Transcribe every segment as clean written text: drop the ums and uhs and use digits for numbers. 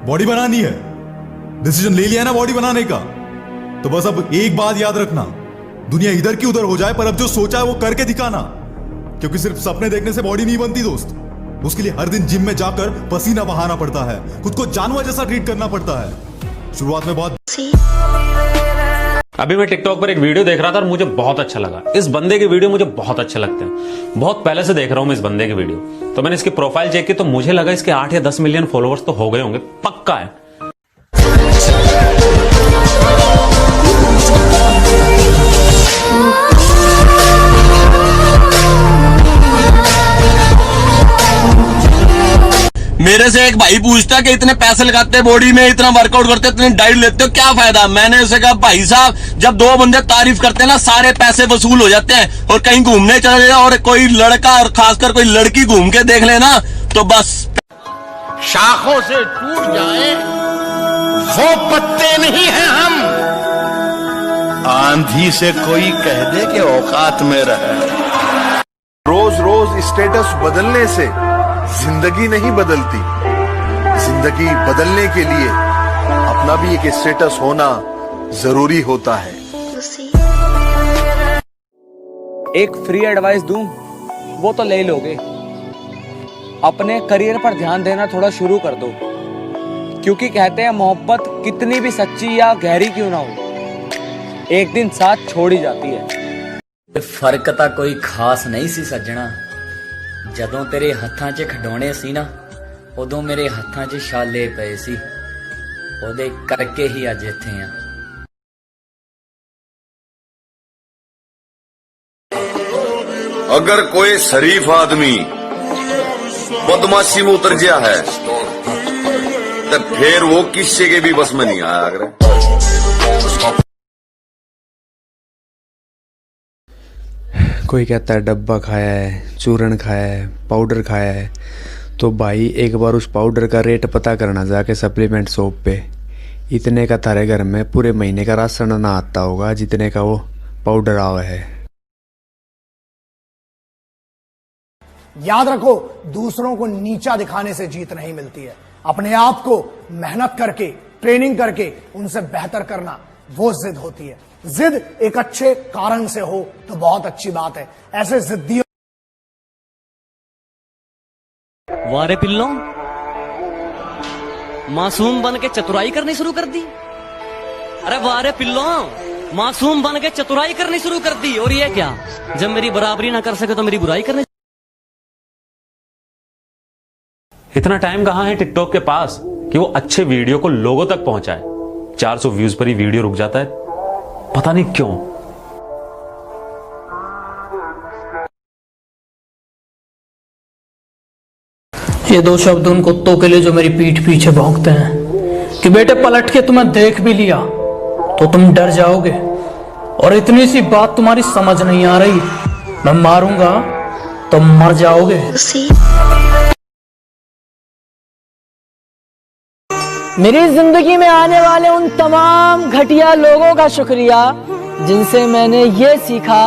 Body बनानी है, decision ले लिया ना बॉडी बनाने का, तो बस अब एक बात याद रखना, दुनिया इधर की उधर हो जाए पर अब जो सोचा है वो करके दिखाना। क्योंकि सिर्फ सपने देखने से बॉडी नहीं बनती दोस्त, उसके लिए हर दिन जिम में जाकर पसीना बहाना पड़ता है, खुद को जानवर जैसा ट्रीट करना पड़ता है। शुरुआत में बहुत। अभी मैं टिकटॉक पर एक वीडियो देख रहा था और मुझे बहुत अच्छा लगा। इस बंदे के वीडियो मुझे बहुत अच्छे लगते हैं, बहुत पहले से देख रहा हूं मैं इस बंदे के वीडियो। तो मैंने इसकी प्रोफाइल चेक की तो मुझे लगा इसके 8 या 10 मिलियन फॉलोअर्स तो हो गए होंगे, पक्का है। मेरे से एक भाई पूछता कि इतने पैसे लगाते बॉडी में, इतना वर्कआउट करते, इतनी डाइट लेते हो, क्या फायदा? मैंने उसे कहा भाई साहब, जब दो बंदे तारीफ करते हैं ना, सारे पैसे वसूल हो जाते हैं। और कहीं घूमने चले जाए और कोई लड़का और खासकर कोई लड़की घूम के देख लेना तो बस शाखों से टूट जाए वो पत्ते नहीं हैं हम। आंधी से कोई कह दे कि औकात में रहे। रोज रोज स्टेटस बदलने से जिंदगी नहीं बदलती, जिंदगी बदलने के लिए अपना भी एक स्टेटस होना जरूरी होता है। एक फ्री एडवाइस दूं, वो तो ले लोगे। अपने करियर पर ध्यान देना थोड़ा शुरू कर दो, क्योंकि कहते हैं मोहब्बत कितनी भी सच्ची या गहरी क्यों ना हो, एक दिन साथ छोड़ ही जाती है। फर्क ਤਾਂ ਕੋਈ ਖਾਸ ਨਹੀਂ ਸੀ ਸੱਜਣਾ, ਜਦੋਂ ਤੇਰੇ ਹੱਥਾਂ 'ਚ ਖਿਡੌਣੇ ਸੀ ਨਾ, ਉਦੋਂ ਮੇਰੇ ਹੱਥਾਂ 'ਚ ਛਾਲੇ ਪਏ ਸੀ, ਉਹਦੇ ਕਰਕੇ ਹੀ ਅੱਜ ਇੱਥੇ ਆ। अगर कोई शरीफ आदमी बदमाशी में उतर गया है तो फिर वो किसी के भी बस में नहीं आया। अगर कोई कहता है डब्बा खाया है, चूरन खाया है, पाउडर खाया है, तो भाई एक बार उस पाउडर का रेट पता करना जाके सप्लीमेंट शॉप पे। इतने का थारे घर में पूरे महीने का राशन ना आता होगा जितने का वो पाउडर आवा है। याद रखो, दूसरों को नीचा दिखाने से जीत नहीं मिलती है। अपने आप को मेहनत करके, ट्रेनिंग करके उनसे बेहतर करना, वो जिद होती है। जिद एक अच्छे कारण से हो तो बहुत अच्छी बात है। ऐसे जिद्दियों वारे पिल्लों, मासूम बन के चतुराई करनी शुरू कर दी। अरे वारे पिल्लों, मासूम बन के चतुराई करनी शुरू कर दी। और ये क्या, जब मेरी बराबरी ना कर सके तो मेरी बुराई करनी। इतना टाइम कहां है टिकटॉक के पास कि वो अच्छे वीडियो को लोगों तक पहुंचाए। 400 व्यूज पर ही वीडियो रुक जाता है, पता नहीं क्यों। ये दो शब्द उन कुत्तों के लिए जो मेरी पीठ पीछे भौंकते हैं कि बेटे पलट के तुम्हें देख भी लिया तो तुम डर जाओगे, और इतनी सी बात तुम्हारी समझ नहीं आ रही, मैं मारूंगा तो मर जाओगे। मेरी जिंदगी में आने वाले उन तमाम घटिया लोगों का शुक्रिया जिनसे मैंने ये सीखा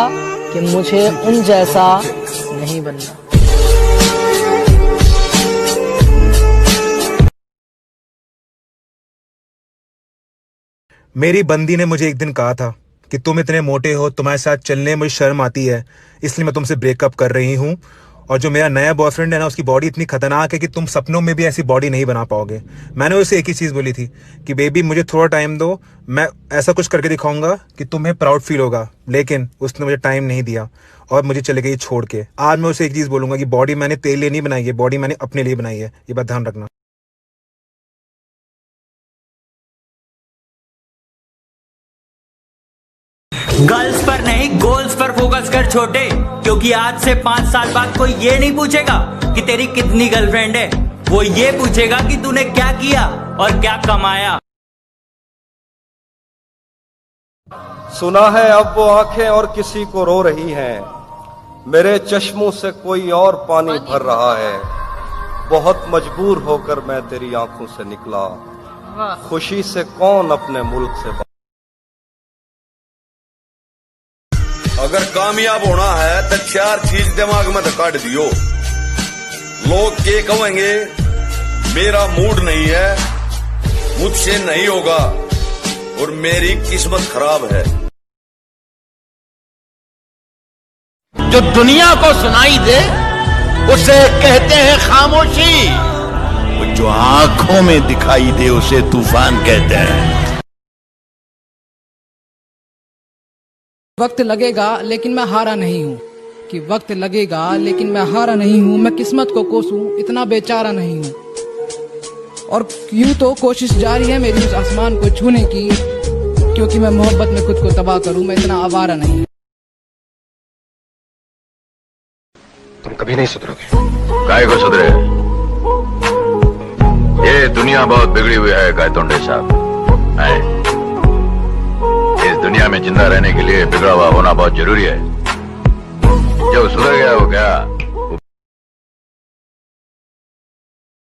कि मुझे उन जैसा नहीं बनना। मेरी बंदी ने मुझे एक दिन कहा था कि तुम इतने मोटे हो, तुम्हारे साथ चलने में मुझे शर्म आती है, इसलिए मैं तुमसे ब्रेकअप कर रही हूँ। और जो मेरा नया बॉयफ्रेंड है ना, उसकी बॉडी इतनी खतरनाक है कि तुम सपनों में भी ऐसी बॉडी नहीं बना पाओगे। मैंने उसे एक ही चीज़ बोली थी कि बेबी मुझे थोड़ा टाइम दो, मैं ऐसा कुछ करके दिखाऊंगा कि तुम्हें प्राउड फील होगा। लेकिन उसने मुझे टाइम नहीं दिया और मुझे चले गई छोड़ के। आज मैं उसे एक चीज़ बोलूँगा कि बॉडी मैंने तेरे लिए नहीं बनाई है, बॉडी मैंने अपने लिए बनाई है, ये बात ध्यान रखना। गर्ल्स पर नहीं, गोल्स पर फोकस कर छोटे, क्योंकि आज से 5 साल बाद कोई ये नहीं पूछेगा कि तेरी कितनी गर्लफ्रेंड है, वो ये पूछेगा कि तूने क्या किया और क्या कमाया। सुना है अब वो आंखें और किसी को रो रही हैं, मेरे चश्मों से कोई और पानी भर रहा है। बहुत मजबूर होकर मैं तेरी आंखों से निकला, खुशी से कौन अपने मुल्क से। अगर कामयाब होना है तो 4 चीज दिमाग में काट दियो। लोग के कहेंगे मेरा मूड नहीं है, मुझसे नहीं होगा और मेरी किस्मत खराब है। जो दुनिया को सुनाई दे उसे कहते हैं खामोशी, और जो आंखों में दिखाई दे उसे तूफान कहते हैं। वक्त लगेगा लेकिन मैं हारा नहीं हूँ, कि वक्त लगेगा लेकिन मैं हारा नहीं हूँ। मैं किस्मत को कोसूं इतना बेचारा नहीं हूँ, और यूं तो कोशिश जारी है मेरी उस आसमान को छूने की, क्योंकि मैं मोहब्बत में खुद को तबाह करूं मैं इतना आवारा नहीं। तुम कभी नहीं सुधरोगे। काहे को सुधरे? ये दुनिया बहुत बिगड़ी हुई है गायतोंडे साहब। इस दुनिया में जिंदा रहने के लिए बिगड़ा हुआ होना बहुत जरूरी है। जो सुधर गया वो क्या?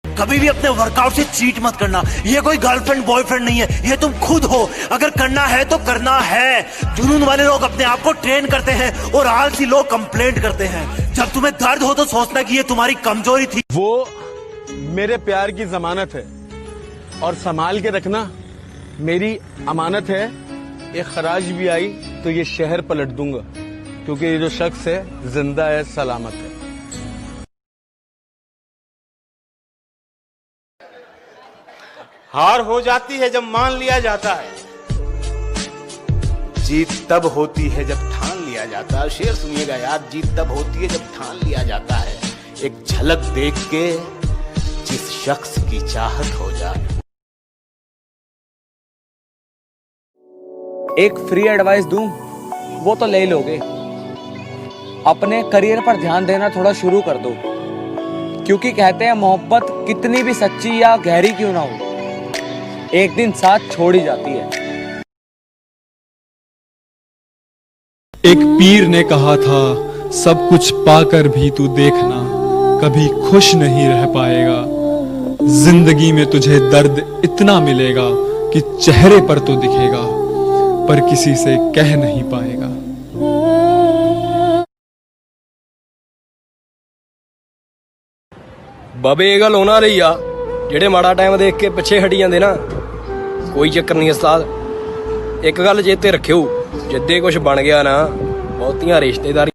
कभी भी अपने वर्कआउट से चीट मत करना। ये कोई गर्लफ्रेंड बॉयफ्रेंड नहीं है, ये तुम खुद हो। अगर करना है तो करना है। जुनून वाले लोग अपने आप को ट्रेन करते हैं और आलसी लोग कंप्लेंट करते हैं। जब तुम्हें दर्द हो तो सोचना कि ये तुम्हारी कमजोरी थी। वो मेरे प्यार की जमानत है और संभाल के रखना मेरी अमानत है। एक खराज भी आई तो ये शहर पलट दूंगा, क्योंकि ये जो शख्स है जिंदा है, सलामत है। हार हो जाती है जब मान लिया जाता है, जीत तब होती है जब ठान लिया जाता है। शेर सुनिएगा यार, जीत तब होती है जब ठान लिया जाता है। एक झलक देख के जिस शख्स की चाहत हो जाए। एक फ्री एडवाइस दूं, वो तो ले लोगे। अपने करियर पर ध्यान देना थोड़ा शुरू कर दो, क्योंकि कहते हैं मोहब्बत कितनी भी सच्ची या गहरी क्यों ना हो, एक दिन साथ छोड़ ही जाती है। एक पीर ने कहा था, सब कुछ पाकर भी तू देखना, कभी खुश नहीं रह पाएगा। जिंदगी में तुझे दर्द इतना मिलेगा कि चेहरे पर तो दिखेगा, पर किसी से कह नहीं पाएगा। बाबे ये गल होना रही आ, जेड़े माड़ा टाइम देख के पिछे हटी जांदे ना, कोई चक्कर नहीं उस्ताद। एक गल चेते रखियो, जिद्दे कुछ बन गया ना, बहुतियां रिश्तेदारी।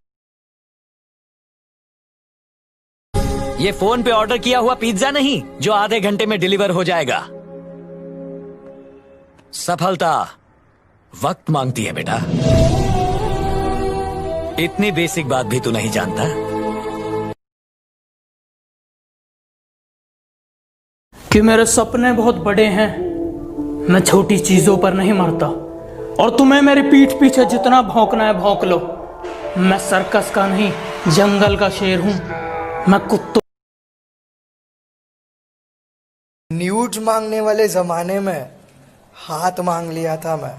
ये फोन पे ऑर्डर किया हुआ पिज्जा नहीं जो आधे घंटे में डिलीवर हो जाएगा। सफलता वक्त मांगती है बेटा। इतनी बेसिक बात भी तू नहीं जानता। कि मेरे सपने बहुत बड़े हैं, मैं छोटी चीजों पर नहीं मरता। और तुम्हें मेरी पीठ पीछे जितना भौंकना है भौंक लो। मैं सर्कस का नहीं, जंगल का शेर हूं। मैं कुत्तों न्यूड मांगने वाले जमाने में हाथ मांग लिया था मैं,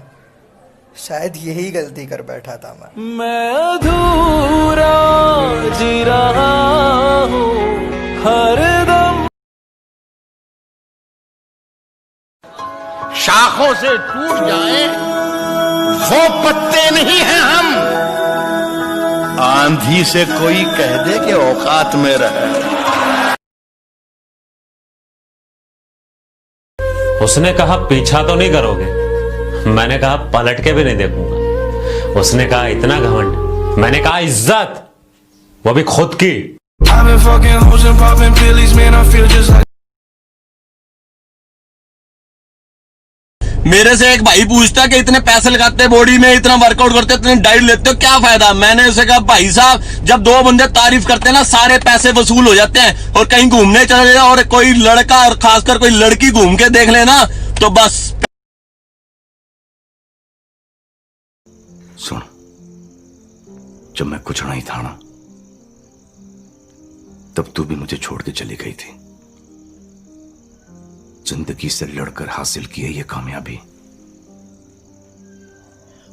शायद यही गलती कर बैठा था मैं अधूरा जी रहा हूं हरदम। शाखों से टूट जाए वो पत्ते नहीं हैं हम। आंधी से कोई कह दे कि औकात में रहे। उसने कहा पीछा तो नहीं करोगे, मैंने कहा पलट के भी नहीं देखूंगा। उसने कहा इतना घमंड, मैंने कहा इज्जत, वो भी खुद की। मेरे से एक भाई पूछता कि इतने पैसे लगाते बॉडी में, इतना वर्कआउट करते, इतनी डाइट लेते हो, क्या फायदा? मैंने उसे कहा भाई साहब, जब दो बंदे तारीफ करते हैं ना, सारे पैसे वसूल हो जाते हैं। और कहीं घूमने चले जाओ और कोई लड़का और खासकर कोई लड़की घूम के देख लेना तो बस। सुन, जब मैं कुछ नहीं था ना, तब तू भी मुझे छोड़ के चली गई थी। जिंदगी से लड़कर हासिल की है ये कामयाबी,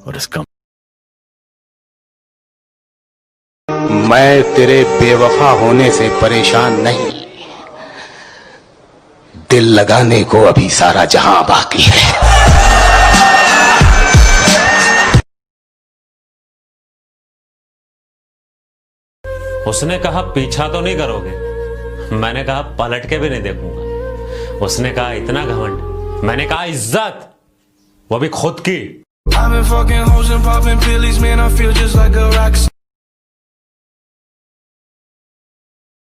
और इसका मैं तेरे बेवफा होने से परेशान नहीं, दिल लगाने को अभी सारा जहां बाकी है। उसने कहा पीछा तो नहीं करोगे, मैंने कहा पलट के भी नहीं देखूंगा। उसने कहा इतना घमंड, मैंने कहा इज्जत, वो भी खुद की। I've been fucking hoes and popping pillies, man, I feel just like a rock.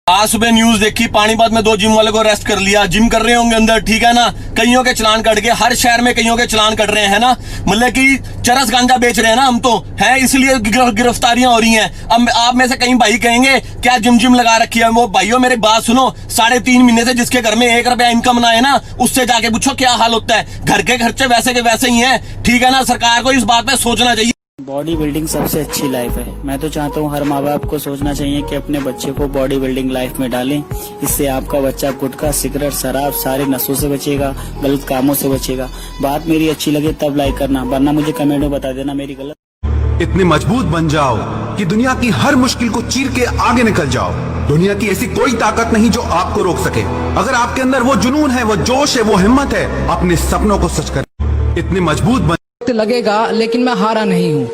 आज सुबह न्यूज देखी, पानीपत में 2 जिम वाले को अरेस्ट कर लिया। जिम कर रहे होंगे अंदर, ठीक है ना। कईयों के चलान कट गए, हर शहर में कईयों के चलान कट रहे हैं ना। मतलब कि चरस गांजा बेच रहे हैं ना हम तो, है इसलिए गिरफ्तारियां हो रही हैं। अब आप में से कई भाई कहेंगे क्या जिम लगा रखी है। वो भाइयों मेरी बात सुनो, 3.5 महीने से जिसके घर में 1 रुपया इनकम ना है ना, उससे जाके पूछो क्या हाल होता है। घर के खर्चे वैसे के वैसे ही है, ठीक है ना। सरकार को इस बात पे सोचना चाहिए। बॉडी बिल्डिंग सबसे अच्छी लाइफ है। मैं तो चाहता हूँ हर माँ बाप को सोचना चाहिए कि अपने बच्चे को बॉडी बिल्डिंग लाइफ में डालें। इससे आपका बच्चा गुटखा, सिगरेट, शराब, सारे नशों से बचेगा, गलत कामों से बचेगा। बात मेरी अच्छी लगे तब लाइक करना, वरना मुझे कमेंट में बता देना मेरी गलत। इतने मजबूत बन जाओ कि दुनिया की हर मुश्किल को चीर के आगे निकल जाओ। दुनिया की ऐसी कोई ताकत नहीं जो आपको रोक सके। अगर आपके अंदर वो जुनून है, वो जोश है, वो हिम्मत है, अपने सपनों को सच कर। इतने मजबूत बन। वक्त लगेगा लेकिन मैं हारा नहीं हूँ,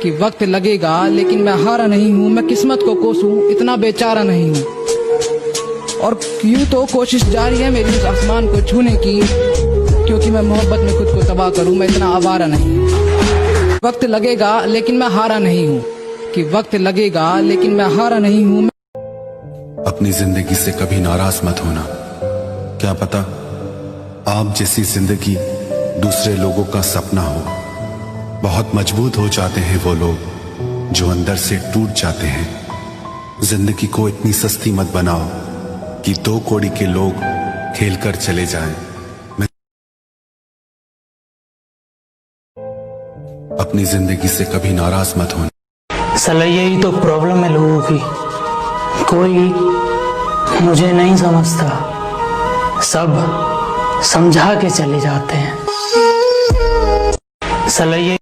कि वक्त लगेगा लेकिन मैं हारा नहीं हूँ। मैं किस्मत को कोसूं, इतना बेचारा नहीं हूँ। और यूं तो कोशिश जारी है मेरी उस आसमान को छूने की, क्योंकि मैं मोहब्बत में खुद को तबाह करूँ, मैं इतना आवारा नहीं हूँ। वक्त लगेगा लेकिन मैं हारा नहीं हूँ, कि वक्त लगेगा लेकिन मैं हारा नहीं हूँ। अपनी जिंदगी से कभी नाराज मत होना। क्या पता आप जैसी जिंदगी दूसरे लोगों का सपना हो। बहुत मजबूत हो जाते हैं वो लोग जो अंदर से टूट जाते हैं। जिंदगी को इतनी सस्ती मत बनाओ कि 2 कौड़ी के लोग खेल कर चले जाएं। अपनी जिंदगी से कभी नाराज मत होना। साला यही तो प्रॉब्लम है लोगों की, कोई मुझे नहीं समझता, सब समझा के चले जाते हैं। साला ये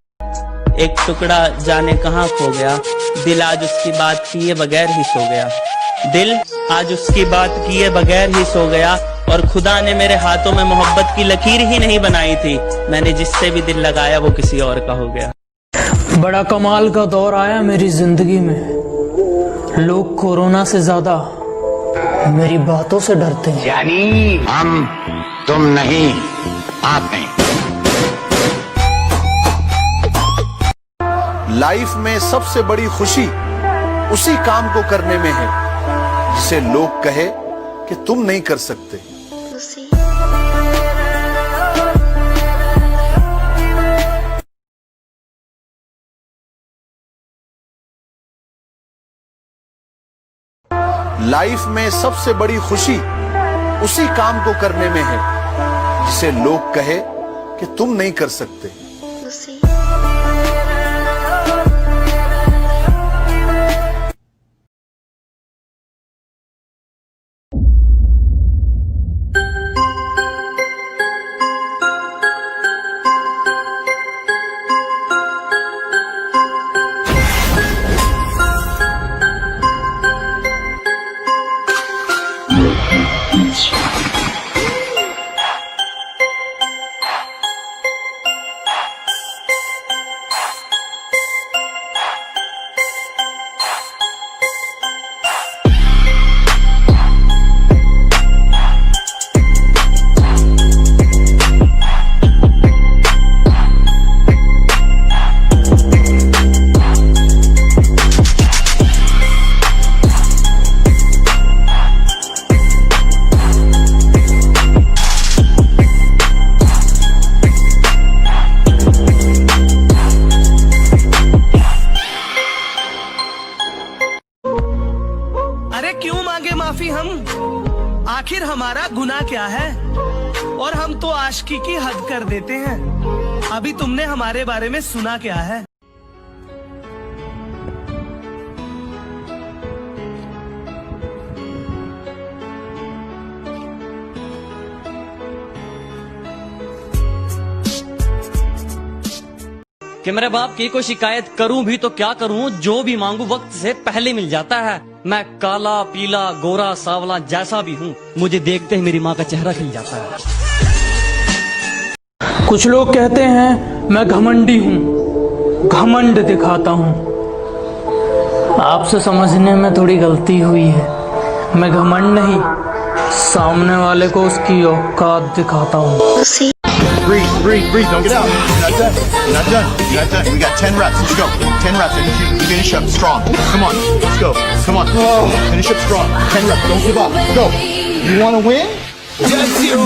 एक टुकड़ा जाने कहाँ खो गया, दिल आज उसकी बात किए बगैर ही सो गया। दिल आज उसकी बात किए बगैर ही सो गया। और खुदा ने मेरे हाथों में मोहब्बत की लकीर ही नहीं बनाई थी। मैंने जिससे भी दिल लगाया वो किसी और का हो गया। बड़ा कमाल का दौर आया मेरी जिंदगी में। लोग कोरोना से ज्यादा मेरी बातों से डरते हैं। यानी हम, तुम नहीं, आप नहीं। लाइफ में सबसे बड़ी खुशी उसी काम को करने में है जिसे लोग कहे कि तुम नहीं कर सकते। लाइफ में सबसे बड़ी खुशी उसी काम को करने में है जिसे लोग कहे कि तुम नहीं कर सकते। माफी हम, आखिर हमारा गुनाह क्या है? और हम तो आशिकी की हद कर देते हैं। अभी तुमने हमारे बारे में सुना क्या है? कि मेरे बाप की कोई शिकायत करूं भी तो क्या करूं, जो भी मांगू वक्त से पहले मिल जाता है। मैं काला पीला गोरा सावला जैसा भी हूं, मुझे देखते ही मेरी माँ का चेहरा खिल जाता है। कुछ लोग कहते हैं मैं घमंडी हूँ, घमंड दिखाता हूँ। आपसे समझने में थोड़ी गलती हुई है। मैं घमंड नहीं, सामने वाले को उसकी औकात दिखाता हूँ। Breathe. Don't get out. You're not done. You're not done. You're not done. We got 10 reps. Let's go. 10 reps. I need you to finish up strong. Come on. Let's go. Come on. Finish up strong. 10 reps. Don't give up. Go. You want to win? Yes, you.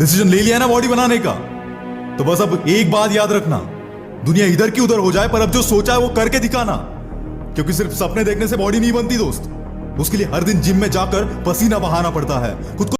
Decision ले लिया ना body बनाने का, तो बस अब एक बात याद रखना, दुनिया इधर की उधर हो जाए पर अब जो सोचा है वो करके दिखाना, क्योंकि सिर्फ सपने देखने से बॉडी नहीं बनती दोस्त, उसके लिए हर दिन जिम में जाकर पसीना बहाना पड़ता है, खुद को